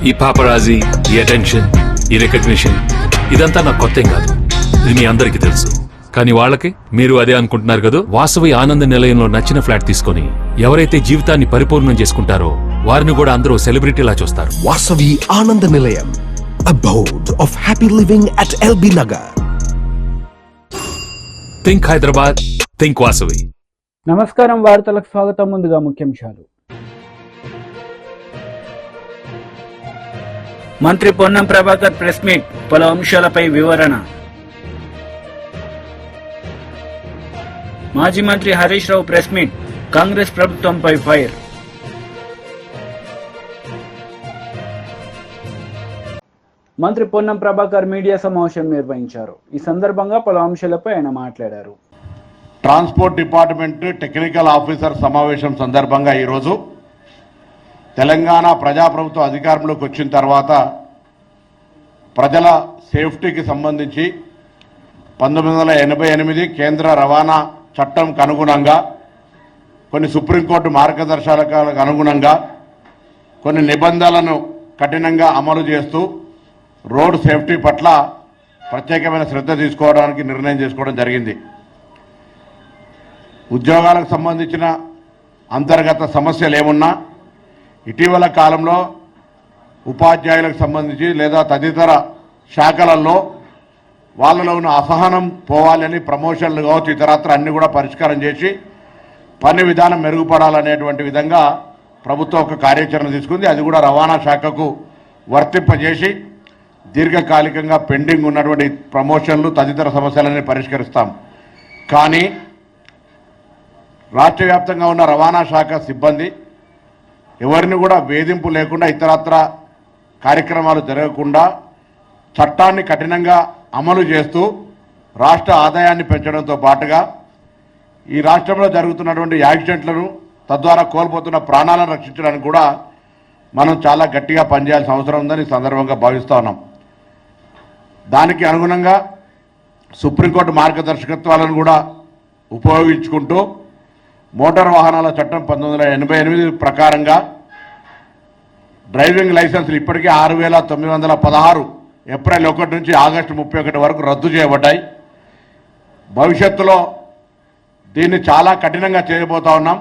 ఈ పాపరాజీ, ఈ అటెన్షన్, ఈ రికగ్నిషన్ ఇదంతా నాకు కొత్త కాదు. ఇది మీ అందరికీ తెలుసు. కానీ వాళ్ళకి మీరు అదే అనుకుంటున్నారు కదా. వాసవి ఆనంద నిలయంలో నచ్చిన ఫ్లాట్ తీసుకొని ఎవరైతే జీవితాన్ని పరిపూర్ణం చేసుకుంటారో వారిని కూడా అందరూ సెలబ్రిటీలా చూస్తారు. వాసవి ఆనంద నిలయం, abode of happy living at LB Nagar. Think Hyderabad, think Vasavi. నమస్కారం, వార్తలకు స్వాగతం. ముందుగా ముఖ్యాంశాలు. మంత్రి పొన్నం ప్రభాకర్ ప్రెస్ మీట్, పలు అంశాలపై వివరణ. మాజీ మంత్రి హరీష్ రావు ప్రెస్ మీట్, కాంగ్రెస్ ప్రభుత్వంపై ఫైర్. మంత్రి పొన్నం ప్రభాకర్ మీడియా సమావేశం నిర్వహించారు. ఈ సందర్భంగా పలు అంశాలపై ఆయన మాట్లాడారు. ట్రాన్స్పోర్ట్ డిపార్ట్మెంట్ టెక్నికల్ ఆఫీసర్ సమావేశం సందర్భంగా ఈరోజు తెలంగాణ ప్రజాప్రభుత్వం అధికారంలోకి వచ్చిన తర్వాత ప్రజల సేఫ్టీకి సంబంధించి 1988 కేంద్ర రవాణా చట్టంకు అనుగుణంగా, కొన్ని సుప్రీంకోర్టు మార్గదర్శకాలకు అనుగుణంగా కొన్ని నిబంధనలను కఠినంగా అమలు చేస్తూ రోడ్ సేఫ్టీ పట్ల ప్రత్యేకమైన శ్రద్ధ తీసుకోవడానికి నిర్ణయం చేసుకోవడం జరిగింది. ఉద్యోగాలకు సంబంధించిన అంతర్గత సమస్యలు ఏమున్నా ఇటీవల కాలంలో ఉపాధ్యాయులకు సంబంధించి లేదా తదితర శాఖలలో వాళ్ళలో ఉన్న అసహనం పోవాలని ప్రమోషన్లు కావచ్చు, ఇతరత్ర అన్ని కూడా పరిష్కారం చేసి పని విధానం మెరుగుపడాలనేటువంటి విధంగా ప్రభుత్వం ఒక కార్యాచరణ తీసుకుంది. అది కూడా రవాణా శాఖకు వర్తింపజేసి దీర్ఘకాలికంగా పెండింగ్ ఉన్నటువంటి ప్రమోషన్లు తదితర సమస్యలన్నీ పరిష్కరిస్తాం. కానీ రాష్ట్ర వ్యాప్తంగా ఉన్న రవాణా శాఖ సిబ్బంది ఎవరిని కూడా వేధింపు లేకుండా, ఇతరత్ర కార్యక్రమాలు జరగకుండా చట్టాన్ని కఠినంగా అమలు చేస్తూ రాష్ట్ర ఆదాయాన్ని పెంచడంతో పాటుగా ఈ రాష్ట్రంలో జరుగుతున్నటువంటి యాక్సిడెంట్లను, తద్వారా కోల్పోతున్న ప్రాణాలను రక్షించడానికి కూడా మనం చాలా గట్టిగా పనిచేయాల్సిన అవసరం ఉందని ఈ సందర్భంగా భావిస్తూ ఉన్నాం. దానికి అనుగుణంగా సుప్రీంకోర్టు మార్గదర్శకత్వాలను కూడా ఉపయోగించుకుంటూ మోటార్ వాహనాల చట్టం 1988 ప్రకారంగా డ్రైవింగ్ లైసెన్సులు ఇప్పటికే 6,916 ఏప్రిల్ 1 నుంచి ఆగస్టు 31 వరకు రద్దు చేయబడ్డాయి. భవిష్యత్తులో దీన్ని చాలా కఠినంగా చేయబోతా ఉన్నాం.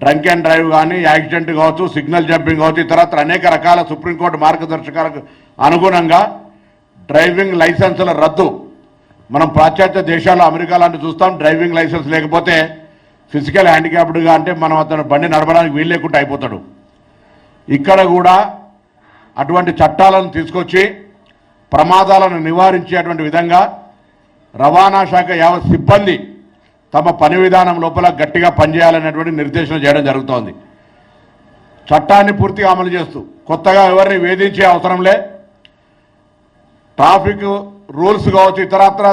డ్రంక్ అండ్ డ్రైవ్ కానీ, యాక్సిడెంట్ కావచ్చు, సిగ్నల్ జంపింగ్ కావచ్చు, ఇతరత్ర అనేక రకాల సుప్రీంకోర్టు మార్గదర్శకాలకు అనుగుణంగా డ్రైవింగ్ లైసెన్సుల రద్దు. మనం పాశ్చాత్య దేశాల్లో అమెరికా లాంటి చూస్తాం. డ్రైవింగ్ లైసెన్స్ లేకపోతే ఫిజికల్ హ్యాండిక్యాప్డ్గా అంటే మనం అతను బండి నడపడానికి వీలు లేకుండా అయిపోతాడు. ఇక్కడ కూడా అటువంటి చట్టాలను తీసుకొచ్చి ప్రమాదాలను నివారించేటువంటి విధంగా రవాణా శాఖ యావత్ సిబ్బంది తమ పని విధానం లోపల గట్టిగా పనిచేయాలనేటువంటి నిర్దేశం చేయడం జరుగుతోంది. చట్టాన్ని పూర్తిగా అమలు చేస్తూ కొత్తగా ఎవరిని వేధించే అవసరం లే. ట్రాఫిక్ రూల్స్ కావచ్చు, ఇతరత్ర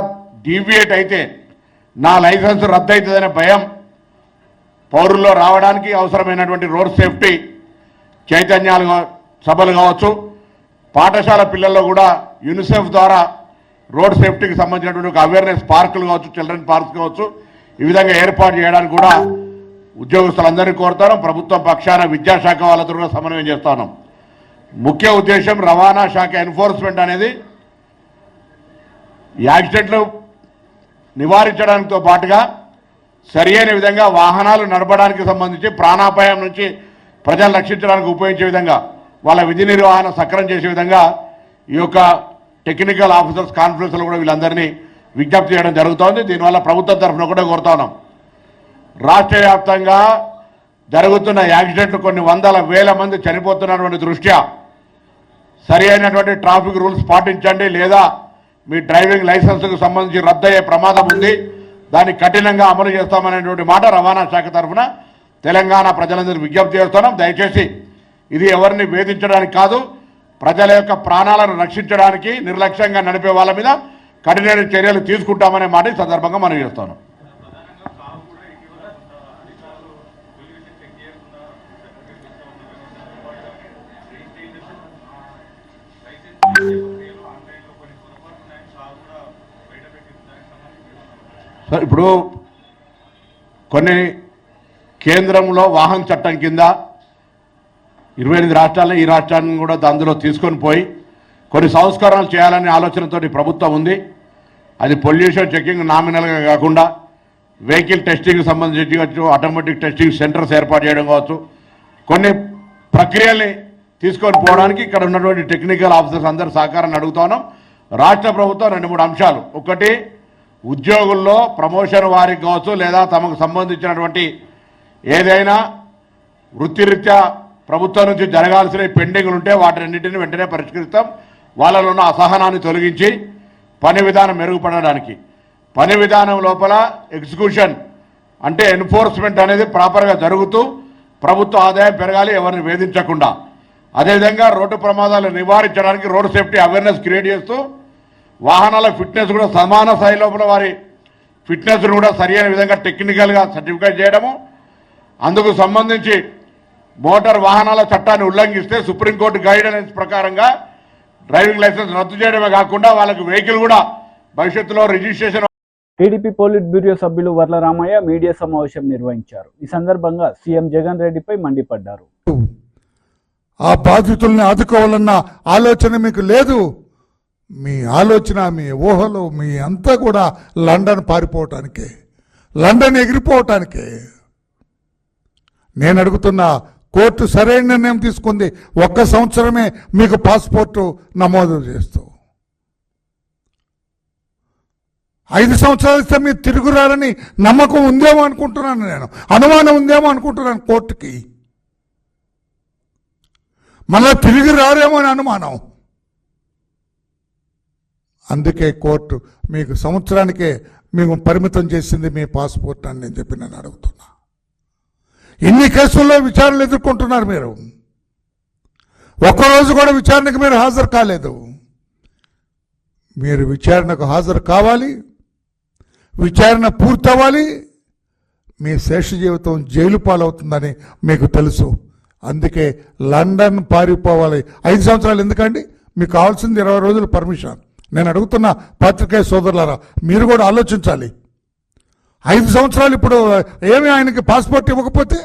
డీవియేట్ అయితే నా లైసెన్స్ రద్దు అవుతుందనే భయం పౌరుల్లో రావడానికి అవసరమైనటువంటి రోడ్ సేఫ్టీ చైతన్యాలు సభలు కావచ్చు, పాఠశాల పిల్లల్లో కూడా యూనిసెఫ్ ద్వారా రోడ్ సేఫ్టీకి సంబంధించినటువంటి ఒక అవేర్నెస్ పార్కులు కావచ్చు, చిల్డ్రన్ పార్క్స్ కావచ్చు, ఈ విధంగా ఏర్పాటు చేయడానికి కూడా ఉద్యోగస్తులందరినీ కోరుతాం. ప్రభుత్వం పక్షాన విద్యాశాఖ వాళ్ళతో కూడా సమన్వయం చేస్తా ఉన్నాం. ముఖ్య ఉద్దేశం రవాణా శాఖ ఎన్ఫోర్స్మెంట్ అనేది యాక్సిడెంట్లు నివారించడానితో పాటుగా సరియైన విధంగా వాహనాలు నడపడానికి సంబంధించి ప్రాణాపాయం నుంచి ప్రజలు రక్షించడానికి ఉపయోగించే విధంగా, వాళ్ళ విధి నిర్వహణ సక్రమం చేసే విధంగా ఈ యొక్క టెక్నికల్ ఆఫీసర్స్ కాన్ఫరెన్స్లో కూడా వీళ్ళందరినీ విజ్ఞప్తి చేయడం జరుగుతోంది. దీనివల్ల ప్రభుత్వం తరఫున కూడా కోరుతా ఉన్నాం. రాష్ట్ర వ్యాప్తంగా జరుగుతున్న యాక్సిడెంట్లు కొన్ని వందల వేల మంది చనిపోతున్నటువంటి దృష్ట్యా సరి అయినటువంటి ట్రాఫిక్ రూల్స్ పాటించండి, లేదా మీ డ్రైవింగ్ లైసెన్స్కు సంబంధించి రద్దయ్యే ప్రమాదం ఉంది, దాన్ని కఠినంగా అమలు చేస్తామనేటువంటి మాట రవాణా శాఖ తరఫున తెలంగాణ ప్రజలందరికీ విజ్ఞప్తి చేస్తున్నాం. దయచేసి ఇది ఎవరిని వేధించడానికి కాదు, ప్రజల యొక్క ప్రాణాలను రక్షించడానికి నిర్లక్ష్యంగా నడిపే వాళ్ళ మీద కఠిన చర్యలు తీసుకుంటామనే మాట ఈ సందర్భంగా మనం చేస్తున్నాం. ఇప్పుడు కొన్ని కేంద్రంలో వాహన చట్టం కింద 28 రాష్ట్రాల్లో ఈ రాష్ట్రాన్ని కూడా అందులో తీసుకొని పోయి కొన్ని సంస్కరణలు చేయాలనే ఆలోచనతోటి ప్రభుత్వం ఉంది. అది పొల్యూషన్ చెకింగ్ నామినల్గా కాకుండా వెహికల్ టెస్టింగ్ సంబంధించి కావచ్చు, ఆటోమేటిక్ టెస్టింగ్ సెంటర్స్ ఏర్పాటు చేయడం కావచ్చు, కొన్ని ప్రక్రియల్ని తీసుకొని పోవడానికి ఇక్కడ ఉన్నటువంటి టెక్నికల్ ఆఫీసర్స్ అందరూ సహకారాన్ని అడుగుతా ఉన్నాం. రాష్ట్ర ప్రభుత్వం 2-3 అంశాలు, ఒకటి ఉద్యోగుల్లో ప్రమోషన్ వారికి కావచ్చు లేదా తమకు సంబంధించినటువంటి ఏదైనా వృత్తిరీత్యా ప్రభుత్వం నుంచి జరగాల్సిన పెండింగ్లు ఉంటే వాటిన్నింటినీ వెంటనే పరిష్కరిస్తాం. వాళ్ళలో ఉన్న అసహనాన్ని తొలగించి పని విధానం మెరుగుపడడానికి, పని విధానం లోపల ఎగ్జిక్యూషన్ అంటే ఎన్ఫోర్స్మెంట్ అనేది ప్రాపర్గా జరుగుతూ ప్రభుత్వ ఆదాయం పెరగాలి, ఎవరిని వేధించకుండా. అదేవిధంగా రోడ్డు ప్రమాదాలు నివారించడానికి రోడ్ సేఫ్టీ అవేర్నెస్ క్రియేట్ చేస్తూ వాహనాల ఫిట్నెస్ కూడా సమాన స్థాయి లోపల వారి ఫిట్నెస్ను కూడా సరైన విధంగా టెక్నికల్గా సర్టిఫికేట్ చేయడము, అందుకు సంబంధించి మోటార్ వాహనాల చట్టాన్ని ఉల్లంఘిస్తే సుప్రీంకోర్టు గైడ్లైన్స్ ప్రకారంగా డ్రైవింగ్ లైసెన్స్ రద్దు చేయడమే కాకుండా వాళ్ళకి వెహికల్ కూడా భవిష్యత్తులో రిజిస్ట్రేషన్. టీడీపీ పోలిట్ బ్యూరో సభ్యులు వర్ల రామయ్య మీడియా సమావేశం నిర్వహించారు. ఈ సందర్భంగా సీఎం జగన్ రెడ్డిపై మండిపడ్డారు. ఆ బాధితుల్ని ఆదుకోవాలన్న ఆలోచన మీకు లేదు. మీ ఆలోచన, మీ ఊహలు, మీ అంతా కూడా లండన్ పారిపోవటానికే, లండన్ ఎగిరిపోవటానికే. నేను అడుగుతున్నా, కోర్టు సరైన నిర్ణయం తీసుకుంది. 1 సంవత్సరమే మీకు పాస్పోర్టు నమోదు చేస్తూ 5 సంవత్సరాలు ఇస్తే మీరు తిరుగురారని నమ్మకం ఉందేమో అనుకుంటున్నాను, నేను అనుమానం ఉందేమో అనుకుంటున్నాను కోర్టుకి. మళ్ళా తిరిగి రారేమో అని అనుమానం. అందుకే కోర్టు మీకు సంవత్సరానికే మీకు పరిమితం చేసింది మీ పాస్పోర్ట్ అని నేను చెప్పి నేను అడుగుతున్నా. ఇన్ని కేసుల్లో విచారణలు ఎదుర్కొంటున్నారు మీరు. ఒక్కరోజు కూడా విచారణకు మీరు హాజరు కాలేదు. మీరు విచారణకు హాజరు కావాలి, విచారణ పూర్తవ్వాలి. మీ శేష జీవితం జైలు పాలవుతుందని మీకు తెలుసు. అందుకే లండన్ పారిపోవాలి. 5 సంవత్సరాలు ఎందుకండి? మీకు కావాల్సింది 20 రోజులు పర్మిషన్. నేను అడుగుతున్న పాత్రికేయ సోదరులారా, మీరు కూడా ఆలోచించాలి. 5 సంవత్సరాలు ఇప్పుడు ఏమి ఆయనకి పాస్పోర్ట్ ఇవ్వకపోతే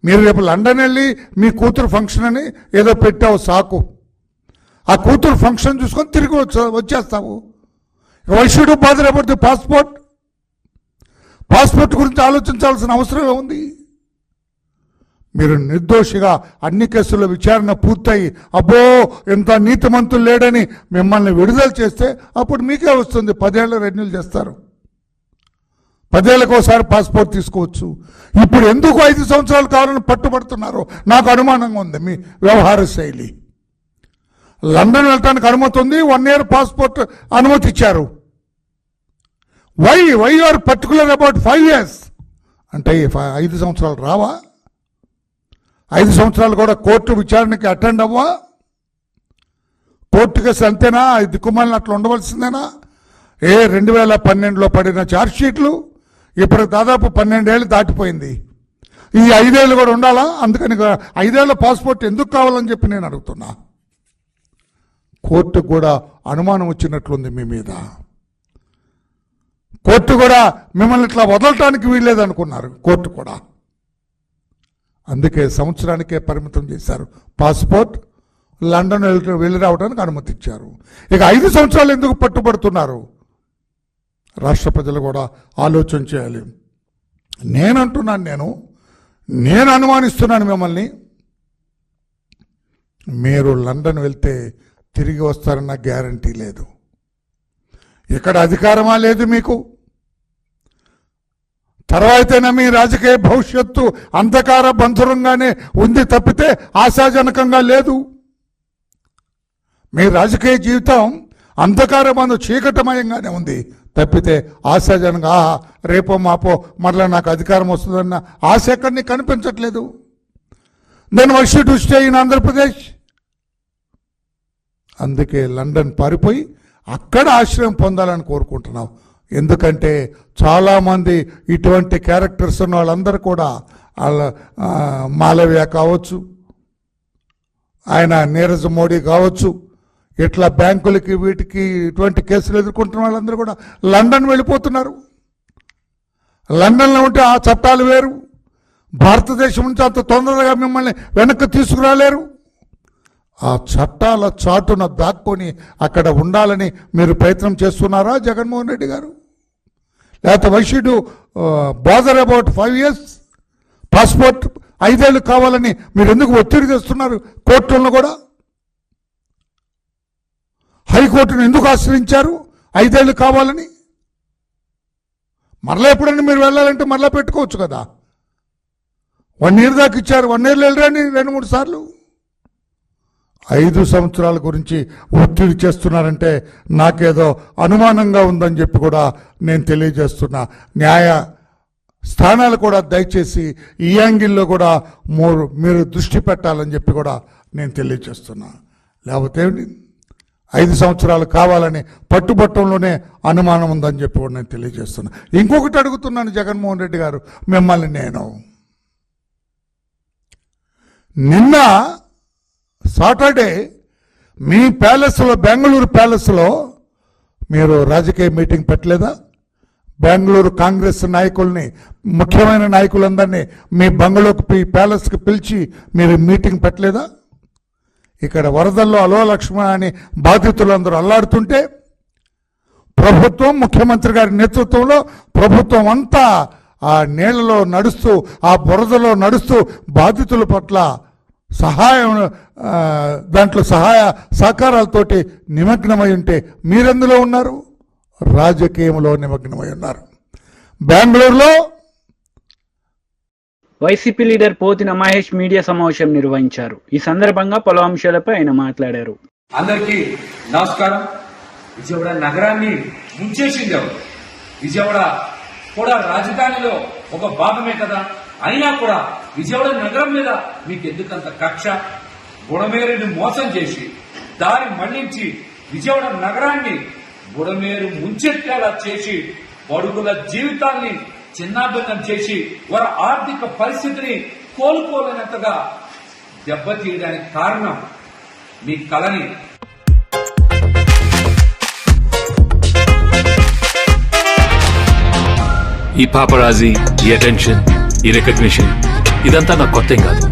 మీరు రేపు లండన్ వెళ్ళి మీ కూతురు ఫంక్షన్ అని ఏదో పెట్టావు సాకు. ఆ కూతురు ఫంక్షన్ చూసుకొని తిరిగి వచ్చేస్తావు. Why should you bother about the passport? Passport గురించి ఆలోచించాల్సిన అవసరం ఉంది. మీరు నిర్దోషిగా అన్ని కేసుల్లో విచారణ పూర్తయి అబ్బో ఎంత నీతిమంతులు లేడని మిమ్మల్ని విడుదల చేస్తే అప్పుడు మీకే వస్తుంది. 10 ఏళ్ళు రెన్యూల్ చేస్తారు, 10 ఏళ్ళకు ఒకసారి పాస్పోర్ట్ తీసుకోవచ్చు. ఇప్పుడు ఎందుకు 5 సంవత్సరాలు కావాలని పట్టుబడుతున్నారు? నాకు అనుమానంగా ఉంది మీ వ్యవహార శైలి. లండన్ వెళ్ళటానికి అనుమతి ఉంది, 1 ఇయర్ పాస్పోర్ట్ అనుమతి ఇచ్చారు. Why are particular about 5 years అంటే 5 సంవత్సరాలు రావా? 5 సంవత్సరాలు కూడా కోర్టు విచారణకి అటెండ్ అవ్వా? కోర్టు కేసు అంతేనా? దిక్కుమాలిన అట్లా ఉండవలసిందేనా? 2012లో పడిన ఛార్జ్షీట్లు ఇప్పుడు దాదాపు 12 ఏళ్ళు దాటిపోయింది. ఈ 5 ఏళ్ళు కూడా ఉండాలా? అందుకని 5 ఏళ్ళ పాస్పోర్ట్ ఎందుకు కావాలని చెప్పి నేను అడుగుతున్నా. కోర్టు కూడా అనుమానం వచ్చినట్లుంది మీ మీద. కోర్టు కూడా మిమ్మల్ని ఇట్లా వదలటానికి వీల్లేదనుకున్నారు కోర్టు కూడా. అందుకే సంవత్సరానికే పరిమితం చేశారు పాస్పోర్ట్. లండన్ వెళ్ళి రావడానికి అనుమతి ఇచ్చారు. ఇక 5 సంవత్సరాలు ఎందుకు పట్టుబడుతున్నారు? రాష్ట్ర ప్రజలు కూడా ఆలోచన చేయాలి. నేను అనుమానిస్తున్నాను మిమ్మల్ని. మీరు లండన్ వెళ్తే తిరిగి వస్తారన్న గ్యారంటీ లేదు. ఇక్కడ అధికారమా లేదు మీకు. తర్వాతైనా మీ రాజకీయ భవిష్యత్తు అంధకార బంధురంగానే ఉంది తప్పితే ఆశాజనకంగా లేదు. మీ రాజకీయ జీవితం అంధకార బంధు చీకటమయంగానే ఉంది తప్పితే ఆశాజనంగా రేపో మాపో మరలా నాకు అధికారం వస్తుందన్న ఆశ ఎక్కడిని కనిపించట్లేదు. Then why should you stay in Andhra Pradesh? అందుకే లండన్ పారిపోయి అక్కడ ఆశ్రయం పొందాలని కోరుకుంటున్నాం. ఎందుకంటే చాలామంది ఇటువంటి క్యారెక్టర్స్ ఉన్న వాళ్ళందరూ కూడా మాలవ్య కావచ్చు, ఆయన నీరజ్ మోడీ కావచ్చు, ఇట్లా బ్యాంకులకి వీటికి ఇటువంటి కేసులు ఎదుర్కొంటున్న వాళ్ళందరూ కూడా లండన్ వెళ్ళిపోతున్నారు. లండన్లో ఉంటే ఆ చట్టాలు వేరు, భారతదేశం నుంచి అంత తొందరగా మిమ్మల్ని వెనక్కి తీసుకురాలేరు. ఆ చట్టాల చాటున దాక్కొని అక్కడ ఉండాలని మీరు ప్రయత్నం చేస్తున్నారా జగన్మోహన్ రెడ్డి గారు? లేకపోతే why should bother about 5 years passport 5 ఏళ్ళు కావాలని మీరు ఎందుకు ఒత్తిడి చేస్తున్నారు? కోర్టులను కూడా హైకోర్టును ఎందుకు ఆశ్రయించారు 5 ఏళ్ళు కావాలని? మరలా ఎప్పుడైనా మీరు వెళ్ళాలంటే మరలా పెట్టుకోవచ్చు కదా. 1 year దాకా ఇచ్చారు, 1 yearలో వెళ్ళరండి 2-3 సార్లు. 5 సంవత్సరాల గురించి ఒత్తిడి చేస్తున్నారంటే నాకేదో అనుమానంగా ఉందని చెప్పి కూడా నేను తెలియజేస్తున్నా. న్యాయ స్థానాలు కూడా దయచేసి ఈ యాంగిల్లో కూడా మీరు దృష్టి పెట్టాలని చెప్పి కూడా నేను తెలియజేస్తున్నా. లేకపోతే 5 సంవత్సరాలు కావాలని పట్టుబట్టంలోనే అనుమానం ఉందని చెప్పి కూడా నేను తెలియజేస్తున్నా. ఇంకొకటి అడుగుతున్నాను జగన్మోహన్ రెడ్డి గారు మిమ్మల్ని, నేను నిన్న సాటర్డే మీ ప్యాలెస్లో, బెంగళూరు ప్యాలెస్లో మీరు రాజకీయ మీటింగ్ పెట్టలేదా? బెంగళూరు కాంగ్రెస్ నాయకుల్ని, ముఖ్యమైన నాయకులందరినీ మీ బంగళూరుకి, ప్యాలెస్కి పిలిచి మీరు మీటింగ్ పెట్టలేదా? ఇక్కడ వరదల్లో అలో లక్ష్మణ అని బాధితులందరూ అల్లాడుతుంటే ప్రభుత్వం, ముఖ్యమంత్రి గారి నేతృత్వంలో ప్రభుత్వం అంతా ఆ నీళ్లలో నడుస్తూ, ఆ బురదలో నడుస్తూ బాధితుల పట్ల సహాయం, దాంట్లో సహాయ సహకారాలతోటి నిమగ్నమై ఉంటే మీరెందులో ఉన్నారు? రాజకీయంలో నిమగ్నమై ఉన్నారు. బెంగళూరులో YCP leader Pothina Mahesh media సమావేశం నిర్వహించారు. ఈ సందర్భంగా పలు అంశాలపై ఆయన మాట్లాడారు. అందరికీ నమస్కారం. విజయవాడ నగరాన్ని ముంచేసింది ఎవరు? విజయవాడ కూడా రాజధానిలో ఒక భాగమే కదా. అయినా కూడా విజయవాడ నగరం మీద మీకు ఎందుకంత కక్ష? బుడమేరుని మోసం చేసి దారి మళ్లించి విజయవాడ నగరాన్ని బుడమేరు ముంచెట్టేలా చేసి బడుగుల జీవితాల్ని చిన్నాభిన్నం చేసి వారి ఆర్థిక పరిస్థితిని కోలుకోలేనంతగా దెబ్బతీయడానికి కారణం మీ కళని. ఈ పాపరాజీ, ఈ అటెన్షన్, ఈ రికగ్నిషన్ ఇదంతా నాకు కొత్త కాదు.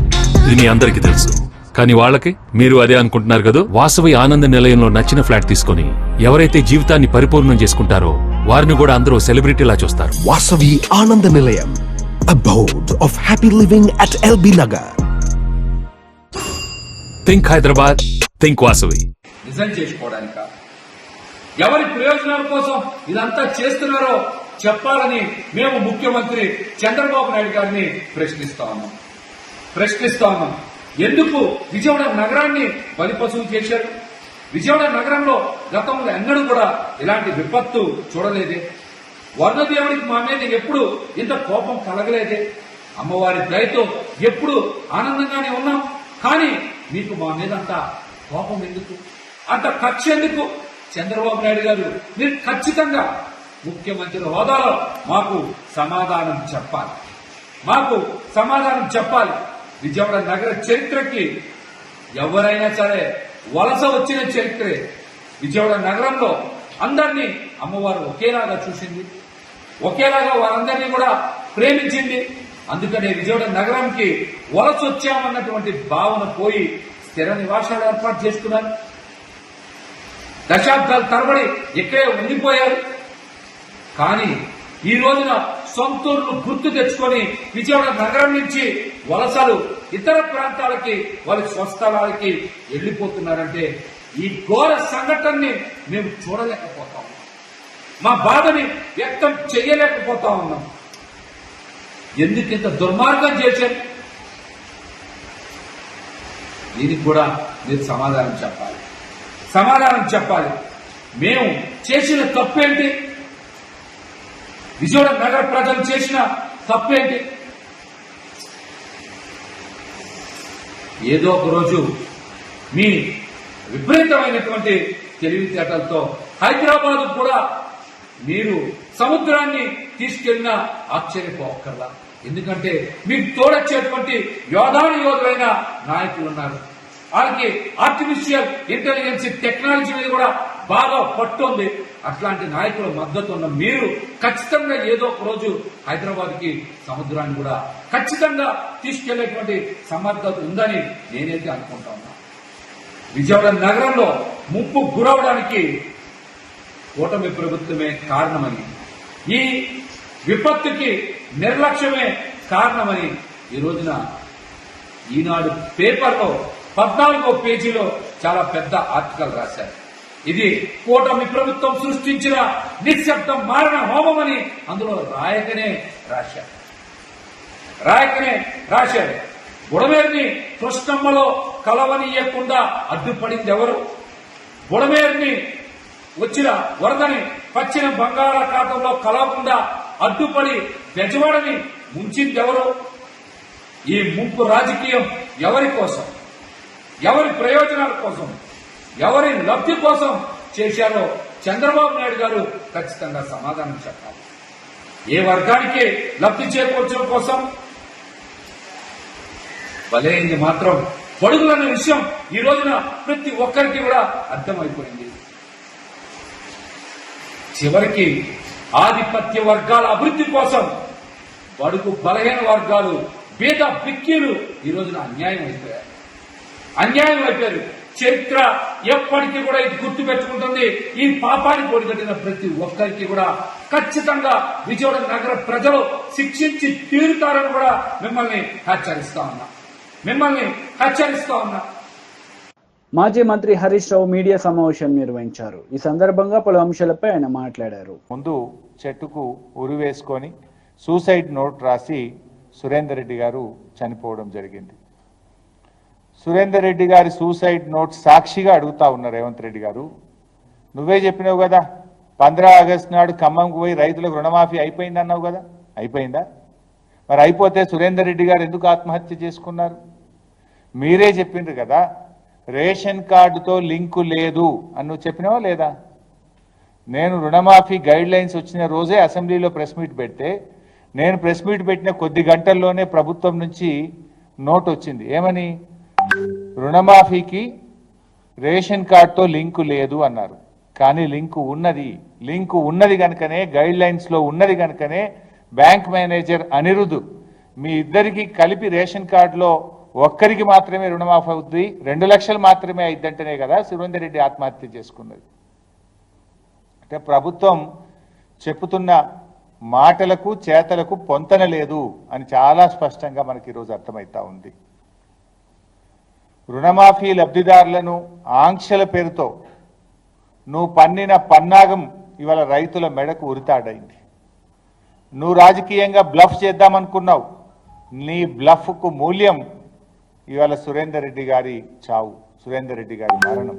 ఇది మీ అందరికీ తెలుసు. కానీ వాళ్ళకి మీరు అదే అనుకుంటున్నారు కదా. వాసవి ఆనంద నిలయంలో నచ్చిన ఫ్లాట్ తీసుకొని ఎవరైతే జీవితాన్ని పరిపూర్ణం చేసుకుంటారో వారిని కూడా అందరూ సెలబ్రిటీలా చూస్తారు. Vasavi Ananda Nilayam, abode of happy living at LB Nagar. Think Hyderabad, think Vasavi. నిజం చేసుకోవడానిక, ఎవరి ప్రయోజనాల కోసం ఇదంతా చేస్తున్నారో చెప్పాలని మేము ముఖ్యమంత్రి చంద్రబాబు నాయుడు గారిని ప్రశ్నిస్తా ఉన్నాం. ఎందుకు విజయవాడ నగరాన్ని బలిపశువు చేశారు? విజయవాడ నగరంలో గతంలో ఎన్నడూ కూడా ఇలాంటి విపత్తు చూడలేదే. వర్ణదేవుడికి మా మీద ఎప్పుడు ఇంత కోపం కలగలేదే. అమ్మవారి దయతో ఎప్పుడు ఆనందంగానే ఉన్నాం. కానీ మీకు మా మీద అంత కోపం ఎందుకు, అంత కక్ష ఎందుకు? చంద్రబాబు నాయుడు గారు, మీరు ఖచ్చితంగా ముఖ్యమంత్రి హోదాలో మాకు సమాధానం చెప్పాలి. విజయవాడ నగర చరిత్రకి ఎవరైనా సరే వలస వచ్చిన చరిత్రే. విజయవాడ నగరంలో అందరినీ అమ్మవారు ఒకేలాగా చూసింది, ఒకేలాగా వారందరినీ కూడా ప్రేమించింది. అందుకనే విజయవాడ నగరంకి వలస వచ్చామన్నటువంటి భావన పోయి స్థిర నివాసాలు ఏర్పాటు చేసుకున్నారు. దశాబ్దాల తరబడి ఇక్కడే ఉండిపోయారు. కానీ ఈ రోజున సొంతూరును గుర్తు తెచ్చుకొని విజయవాడ నగరం నుంచి వలసలు ఇతర ప్రాంతాలకి, వాళ్ళ స్వస్థలాలకి వెళ్లిపోతున్నారంటే ఈ ఘోర సంఘటనని మేము చూడలేకపోతాం. మా బాధని వ్యక్తం చేయలేకపోతా ఉన్నాం. ఎందుకు ఇంత దుర్మార్గం చేశారు? దీనికి కూడా మీరు సమాధానం చెప్పాలి. మేము చేసిన తప్పేంటి? విజయవాడ నగర ప్రజలు చేసిన తప్పేంటి? ఏదో ఒక రోజు మీ విపరీతమైనటువంటి తెలివితేటలతో హైదరాబాద్ కూడా మీరు సముద్రాన్ని తీసుకెళ్లిన ఆశ్చర్యపోకర్లా. ఎందుకంటే మీకు తోడొచ్చేటువంటి యోధులైన నాయకులు ఉన్నారు. వాళ్ళకి ఆర్టిఫిషియల్ ఇంటెలిజెన్స్ టెక్నాలజీ మీద కూడా బాగా పట్టుంది. అట్లాంటి నాయకుల మద్దతు ఉన్న మీరు ఖచ్చితంగా ఏదో ఒక రోజు హైదరాబాద్ కి సముద్రాన్ని కూడా ఖచ్చితంగా తీసుకెళ్లేటువంటి సమర్థత ఉందని నేనైతే అనుకుంటా ఉన్నా. విజయవాడ నగరంలో ముప్పు గురవడానికి కూటమి ప్రభుత్వమే కారణమని, ఈ విపత్తుకి నిర్లక్ష్యమే కారణమని ఈ రోజున ఈనాడు పేపర్లో 14వ పేజీలో చాలా పెద్ద ఆర్టికల్ రాశారు. ఇది కూటమి ప్రభుత్వం సృష్టించిన నిశ్శబ్ద మారణ హోమమని అందులో రాయకనే రాశారు. బుడమేరుని కృష్ణమ్మలో కలవనీయకుండా అడ్డుపడింది ఎవరు? బుడమేరుని వచ్చిన వరదని పశ్చిమ బంగాళాఖాతంలో కలవకుండా అడ్డుపడి బెజవాడని ముంచింది ఎవరు? ఈ ముంపు రాజకీయం ఎవరి కోసం, ఎవరి ప్రయోజనాల కోసం, ఎవరి లబ్ధి కోసం చేశారో చంద్రబాబు నాయుడు గారు ఖచ్చితంగా సమాధానం చెప్పాలి. ఏ వర్గానికి లబ్ధి చేకూర్చడం కోసం బలైంది మాత్రం పొడుగులన్న విషయం ఈ రోజున ప్రతి ఒక్కరికి కూడా అర్థమైపోయింది. చివరికి ఆధిపత్య వర్గాల అభివృద్ధి కోసం బడుగు బలహీన వర్గాలు, పేద పిక్కీలు ఈ రోజున అన్యాయం అయిపోయారు. చరిత్ర ఎప్పటికీ కూడా ఇది గుర్తు పెట్టుకుంటుంది. ఈ పాపాన్ని పొడిగట్టిన ప్రతి ఒక్కరికి కూడా ఖచ్చితంగా విజయవాడ నగర ప్రజలు శిక్షించి తీరుతారని కూడా మిమ్మల్ని హెచ్చరిస్తా ఉన్నా. మాజీ మంత్రి హరీష్ రావు మీడియా సమావేశం నిర్వహించారు. ఈ సందర్భంగా పలు అంశాలపై ఆయన మాట్లాడారు. ముందు చెట్టుకు ఉరి వేసుకొని సూసైడ్ నోట్ రాసి సురేందర్ రెడ్డి గారు చనిపోవడం జరిగింది. సురేందర్ రెడ్డి గారి సూసైడ్ నోట్ సాక్షిగా అడుగుతా ఉన్నారు రేవంత్ రెడ్డి గారు, నువ్వే చెప్పినావు కదా 15 ఆగస్టు నాడు ఖమ్మంకు పోయి రైతులకు రుణమాఫీ అయిపోయింది అన్నావు కదా, అయిపోయిందా? మరి అయిపోతే సురేందర్ రెడ్డి గారు ఎందుకు ఆత్మహత్య చేసుకున్నారు? మీరే చెప్పిండ్రు కదా రేషన్ కార్డుతో లింకు లేదు అని నువ్వు చెప్పినావా లేదా? నేను రుణమాఫీ గైడ్ లైన్స్ వచ్చిన రోజే అసెంబ్లీలో ప్రెస్ మీట్ పెడితే నేను ప్రెస్ మీట్ పెట్టిన కొద్ది గంటల్లోనే ప్రభుత్వం నుంచి నోట్ వచ్చింది. ఏమని? రుణమాఫీకి రేషన్ కార్డుతో లింకు లేదు అన్నారు. కానీ లింకు ఉన్నది కనుకనే గైడ్ లైన్స్లో ఉన్నది కనుకనే బ్యాంక్ మేనేజర్ అనిరుద్ మీ ఇద్దరికి కలిపి రేషన్ కార్డులో ఒక్కరికి మాత్రమే రుణమాఫీ అవుతుంది, 2 లక్షలు మాత్రమే అయిద్దంటేనే కదా సురేందర్ రెడ్డి ఆత్మహత్య చేసుకున్నది. అంటే ప్రభుత్వం చెప్పుతున్న మాటలకు చేతలకు పొంతన లేదు అని చాలా స్పష్టంగా మనకి ఈరోజు అర్థమవుతా ఉంది. రుణమాఫీ లబ్ధిదారులను ఆంక్షల పేరుతో నువ్వు పన్నిన పన్నాగం ఇవాళ రైతుల మెడకు ఉరితాడైంది. నువ్వు రాజకీయంగా బ్లఫ్ చేద్దామనుకున్నావు, నీ బ్లఫ్కు మూల్యం ఇవాళ సురేందర్ రెడ్డి గారి చావు, సురేందర్ రెడ్డి గారి మరణం.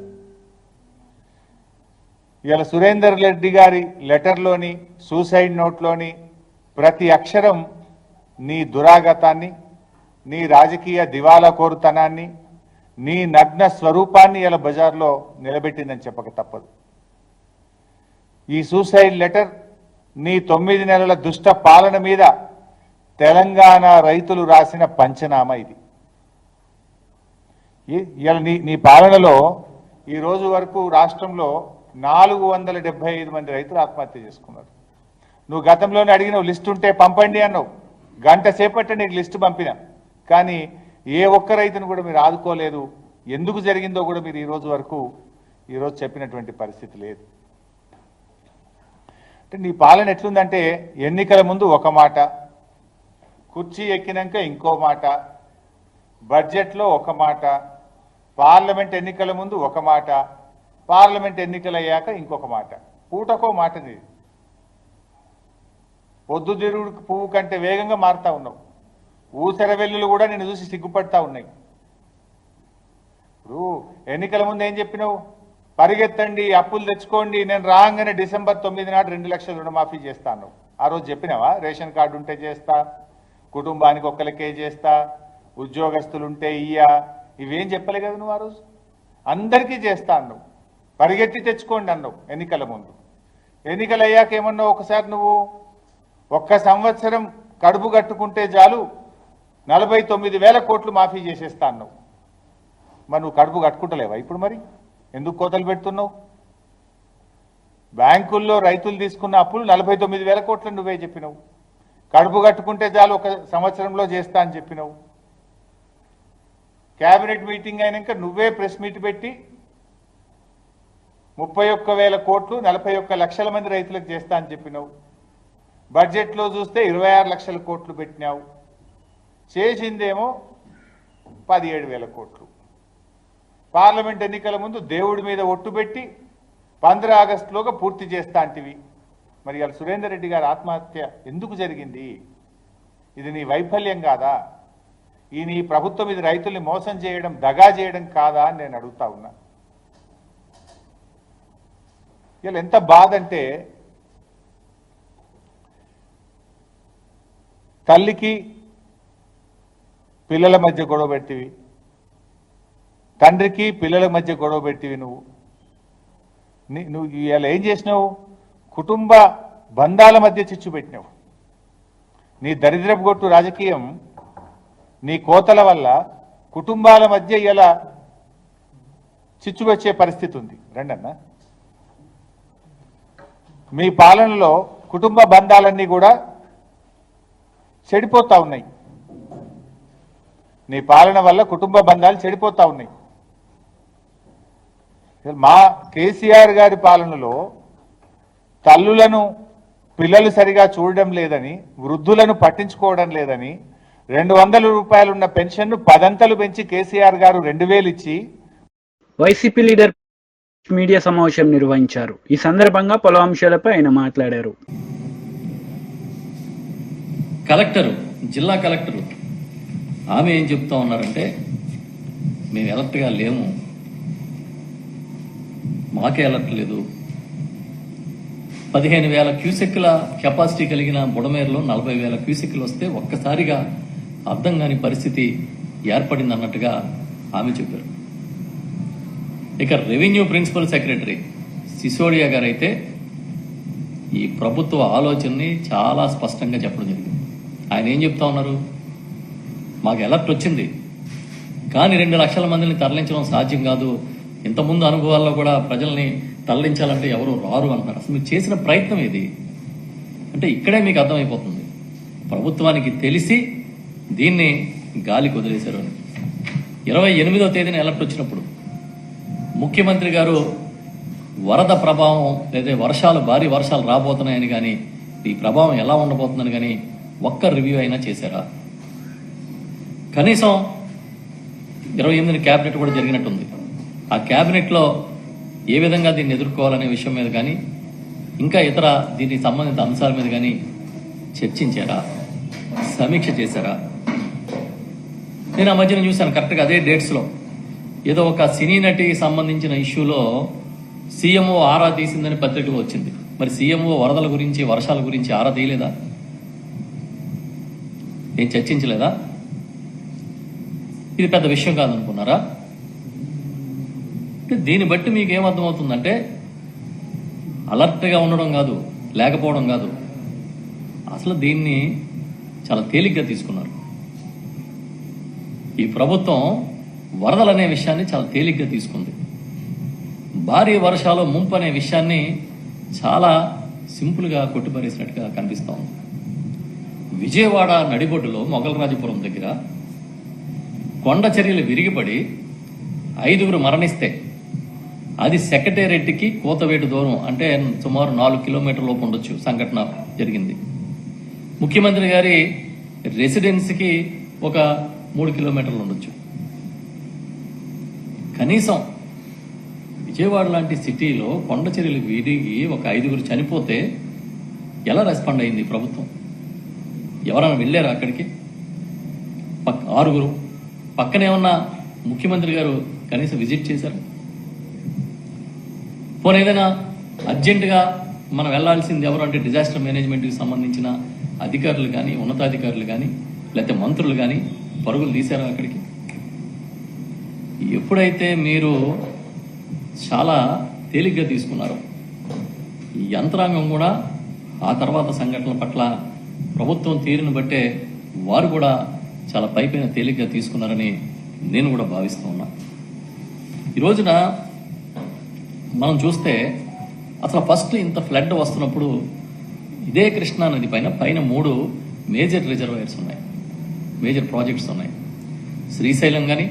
ఇవాళ సురేందర్ రెడ్డి గారి లెటర్లోని సూసైడ్ నోట్లోని ప్రతి అక్షరం నీ దురాగతాన్ని, నీ రాజకీయ దివాలా కోరుతనాన్ని, నీ నగ్న స్వరూపాన్ని ఇలా బజార్లో నిలబెట్టిందని చెప్పక తప్పదు. ఈ సూసైడ్ లెటర్ నీ 9 నెలల దుష్ట పాలన మీద తెలంగాణ రైతులు రాసిన పంచనామా ఇది. ఇలా నీ పాలనలో ఈ రోజు వరకు రాష్ట్రంలో 475 మంది రైతులు ఆత్మహత్య చేసుకున్నారు. నువ్వు గతంలోనే అడిగినావు లిస్టు ఉంటే పంపండి అన్నావు, గంట సేపట్టే నీకు లిస్టు పంపినా, కానీ ఏ ఒక్క రైతును కూడా మీరు ఆదుకోలేదు. ఎందుకు జరిగిందో కూడా మీరు ఈరోజు చెప్పినటువంటి పరిస్థితి లేదు. అంటే నీ పాలన ఎట్లుందంటే ఎన్నికల ముందు ఒక మాట, కుర్చీ ఎక్కినాక ఇంకో మాట, బడ్జెట్లో ఒక మాట, పార్లమెంట్ ఎన్నికల ముందు ఒక మాట, పార్లమెంట్ ఎన్నికలు అయ్యాక ఇంకొక మాట, పూటకో మాట. నీ పొద్దుతిరుగుడు పువ్వు కంటే వేగంగా మారుతా ఉన్నావు. ఊసర వెల్లులు కూడా నిన్ను చూసి సిగ్గుపడతా ఉన్నాయి. ఇప్పుడు ఎన్నికల ముందు ఏం చెప్పినావు? పరిగెత్తండి, అప్పులు తెచ్చుకోండి, నేను రాగానే డిసెంబర్ 9 నాడు 2 లక్షల రుణమాఫీ చేస్తాను. ఆ రోజు చెప్పినావా? రేషన్ కార్డు ఉంటే చేస్తా, కుటుంబానికి ఒక్కరికే చేస్తా, ఉద్యోగస్తులుంటే ఇవేం చెప్పలే కదా నువ్వు. ఆ రోజు అందరికీ చేస్తా అన్నావు, పరిగెత్తి తెచ్చుకోండి అన్నావు ఎన్నికల ముందు. ఎన్నికలు అయ్యాక ఏమన్నావు? ఒకసారి నువ్వు 1 సంవత్సరం కడుపు కట్టుకుంటే చాలు 49,000 కోట్లు మాఫీ చేసేస్తా అన్నావు. మరి నువ్వు కడుపు కట్టుకుంటలేవా ఇప్పుడు? మరి ఎందుకు కోతలు పెడుతున్నావు? బ్యాంకుల్లో రైతులు తీసుకున్న అప్పులు 49,000 కోట్లు నువ్వే చెప్పినావు. కడుపు కట్టుకుంటే చాలు 1 సంవత్సరంలో చేస్తా అని చెప్పినావు. కేబినెట్ మీటింగ్ అయినాక నువ్వే ప్రెస్ మీట్ పెట్టి 31,000 కోట్లు 41 లక్షల మంది రైతులకు చేస్తా అని చెప్పినావు. బడ్జెట్లో చూస్తే 26 లక్షల కోట్లు పెట్టినావు. చేసిందేమో 17,000 కోట్లు. పార్లమెంట్ ఎన్నికల ముందు దేవుడి మీద ఒట్టు పెట్టి 15 ఆగస్టులోగా పూర్తి చేస్తా అంటివి. మరి ఇవాళ సురేందర్ రెడ్డి గారి ఆత్మహత్య ఎందుకు జరిగింది? ఇది నీ వైఫల్యం కాదా? ఈ నీ ప్రభుత్వం ఇది రైతుల్ని మోసం చేయడం, దగా చేయడం కాదా అని నేను అడుగుతా ఉన్నా. ఇలా ఎంత బాధ అంటే తల్లికి పిల్లల మధ్య గొడవ పెట్టివి, తండ్రికి పిల్లల మధ్య గొడవ పెట్టివి. నువ్వు ఇలా ఏం చేసినావు? కుటుంబ బంధాల మధ్య చిచ్చు పెట్టినావు. నీ దరిద్రపు గొట్టు రాజకీయం, నీ కోతల వల్ల కుటుంబాల మధ్య ఇలా చిచ్చు వచ్చే పరిస్థితి ఉంది. రండన్నా, మీ పాలనలో కుటుంబ బంధాలన్నీ కూడా చెడిపోతా ఉన్నాయి. నీ పాలన వల్ల కుటుంబ బంధాలు చెడిపోతా ఉన్నాయి. మా కేసీఆర్ గారి పాలనలో తల్లులను పిల్లలు సరిగా చూడడం లేదని, వృద్ధులను పట్టించుకోవడం లేదని 200 రూపాయలున్న పెన్షన్ను 10 అంతలు పెంచి కేసీఆర్ గారు 2,000 ఇచ్చి వైసీపీ లీడర్ మీడియా సమావేశం నిర్వహించారు. ఈ సందర్భంగా పలు అంశాలపై ఆయన మాట్లాడారు. జిల్లా కలెక్టరు ఆమె ఏం చెప్తా ఉన్నారంటే, మేము ఎలర్ట్గా లేము, మాకే అలర్ట్ లేదు. 15,000 క్యూసెక్కుల కెపాసిటీ కలిగిన బుడమేరులో 40,000 క్యూసెక్కులు వస్తే ఒక్కసారిగా అర్థం కాని పరిస్థితి ఏర్పడింది అన్నట్టుగా ఆమె చెప్పారు. ఇక రెవెన్యూ ప్రిన్సిపల్ సెక్రటరీ సిసోడియా గారు అయితే ఈ ప్రభుత్వ ఆలోచనని చాలా స్పష్టంగా చెప్పడం జరిగింది. ఆయన ఏం చెప్తా ఉన్నారు? మాకు అలర్ట్ వచ్చింది, కానీ 2 లక్షల మందిని తరలించడం సాధ్యం కాదు. ఇంతకుముందు అనుభవాల్లో కూడా ప్రజల్ని తరలించాలంటే ఎవరు రారు అంటున్నారు. అసలు మీరు చేసిన ప్రయత్నం ఇది అంటే ఇక్కడే మీకు అర్థమైపోతుంది ప్రభుత్వానికి తెలిసి దీన్ని గాలికి వదిలేశారు అని. 28వ తేదీన అలర్ట్ వచ్చినప్పుడు ముఖ్యమంత్రి గారు వరద ప్రభావం లేదా భారీ వర్షాలు రాబోతున్నాయని కానీ ఈ ప్రభావం ఎలా ఉండబోతుందని కానీ ఒక్క రివ్యూ అయినా చేశారా? కనీసం 28న క్యాబినెట్ కూడా జరిగినట్టుంది. ఆ క్యాబినెట్లో ఏ విధంగా దీన్ని ఎదుర్కోవాలనే విషయం మీద కానీ ఇంకా ఇతర దీనికి సంబంధిత అంశాల మీద కానీ చర్చించారా? సమీక్ష చేశారా? నేను ఆ మధ్యన చూశాను, కరెక్ట్గా అదే డేట్స్లో ఏదో ఒక సినీ నటికి సంబంధించిన ఇష్యూలో సీఎంఓ ఆరా తీసిందని పత్రికలో వచ్చింది. మరి సీఎంఓ వరదల గురించి వర్షాల గురించి ఆరా తీయలేదా? ఏం చర్చించలేదా? ఇది పెద్ద విషయం కాదనుకున్నారా? దీన్ని బట్టి మీకు ఏమర్థమవుతుందంటే అలర్ట్గా ఉండడం కాదు, లేకపోవడం కాదు, అసలు దీన్ని చాలా తేలిగ్గా తీసుకున్నారు. ఈ ప్రభుత్వం వరదలనే విషయాన్ని చాలా తేలిగ్గా తీసుకుంది. భారీ వర్షాలు ముంపు అనే విషయాన్ని చాలా సింపుల్గా కొట్టిపారేసినట్టుగా కనిపిస్తూ ఉంది. విజయవాడ నడిబొడ్డులో మొగలరాజపురం దగ్గర కొండ చర్యలు విరిగిపడి 5గురు మరణిస్తే అది సెక్రటేరియట్కి కోతవేటు దూరం అంటే సుమారు 4 కిలోమీటర్ల లోపు ఉండొచ్చు సంఘటన జరిగింది. ముఖ్యమంత్రి గారి రెసిడెన్సీకి ఒక 3 కిలోమీటర్లు ఉండొచ్చు. కనీసం విజయవాడ లాంటి సిటీలో కొండ చర్యలు విరిగి ఒక 5గురు చనిపోతే ఎలా రెస్పాండ్ అయింది ప్రభుత్వం? ఎవరైనా వెళ్ళారా అక్కడికి? 6గురు పక్కనే ఉన్న ముఖ్యమంత్రి గారు కనీసం విజిట్ చేశారు? పోనీ ఏదైనా అర్జెంటుగా మనం వెళ్లాల్సింది ఎవరు అంటే డిజాస్టర్ మేనేజ్మెంట్కి సంబంధించిన అధికారులు కానీ ఉన్నతాధికారులు కానీ లేకపోతే మంత్రులు కానీ పరుగులు తీశారా అక్కడికి? ఎప్పుడైతే మీరు చాలా తేలిగ్గా తీసుకున్నారో ఈ యంత్రాంగం కూడా ఆ తర్వాత సంఘటనల పట్ల ప్రభుత్వం తీరును బట్టే వారు కూడా చాలా పైపైన తేలిగ్గా తీసుకున్నారని నేను కూడా భావిస్తూ ఉన్నా. ఈ రోజున మనం చూస్తే అసలు ఫస్ట్ ఇంత ఫ్లడ్ వస్తున్నప్పుడు ఇదే కృష్ణా నది పైన 3 మేజర్ రిజర్వాయర్స్ ఉన్నాయి, మేజర్ ప్రాజెక్ట్స్ ఉన్నాయి. శ్రీశైలం కానీ,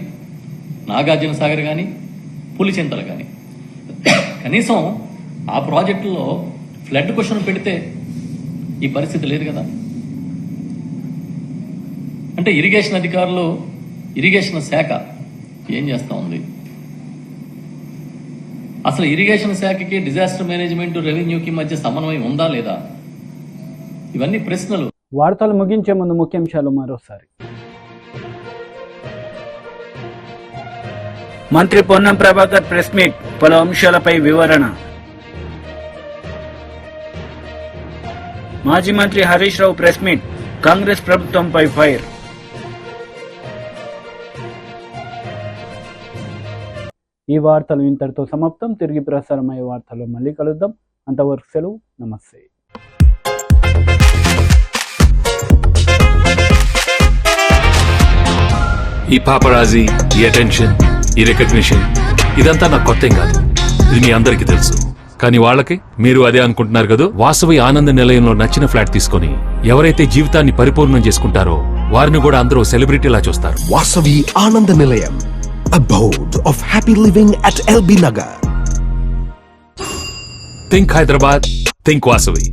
నాగార్జున సాగర్ కానీ, పులిచింతలు కానీ. కనీసం ఆ ప్రాజెక్టులో ఫ్లడ్ క్వశ్చన్ పెడితే ఈ పరిస్థితి లేదు కదా. అంటే ఇరిగేషన్ అధికారులు, ఇరిగేషన్ శాఖ ఏం చేస్తా ఉంది? అసలు ఇరిగేషన్ శాఖకి డిజాస్టర్ మేనేజ్మెంట్, రెవెన్యూకి మధ్య సమన్వయం ఉందా లేదా? ఇవన్నీ ప్రశ్నలు. వార్తలు ముగించే ముందు ముఖ్యాంశాలు మరోసారి. మంత్రి పొన్నం ప్రభాకర్ ప్రెస్ మీట్, పలు అంశాలపై వివరణ. మాజీ మంత్రి హరీష్ రావు ప్రెస్ మీట్, కాంగ్రెస్ ప్రభుత్వంపై ఫైర్. ఈ వార్తలు ఇంతటితో సమాప్తం. తిరిగి ప్రసారమయ్యే వార్తల్లో మళ్ళీ కలుద్దాం. అంతవరకు సెలవు. నమస్తే. ఈ పాపరాజీ, ఈ అటెన్షన్, ఈ రికగ్నిషన్ ఇదంతా నాకు కొత్త కాదు. ఇది మీ అందరికీ తెలుసు. కానీ వాళ్ళకి మీరు అదే అనుకుంటున్నారు కదా. వాసవి ఆనంద నిలయంలో నచ్చిన ఫ్లాట్ తీసుకొని ఎవరైతే జీవితాన్ని పరిపూర్ణం చేసుకుంటారో వారిని కూడా అందరూ సెలబ్రిటీలా చూస్తారు. Vasavi Anand Nilayam, abode of happy living at LB Nagar. Think Hyderabad, think Vasavi.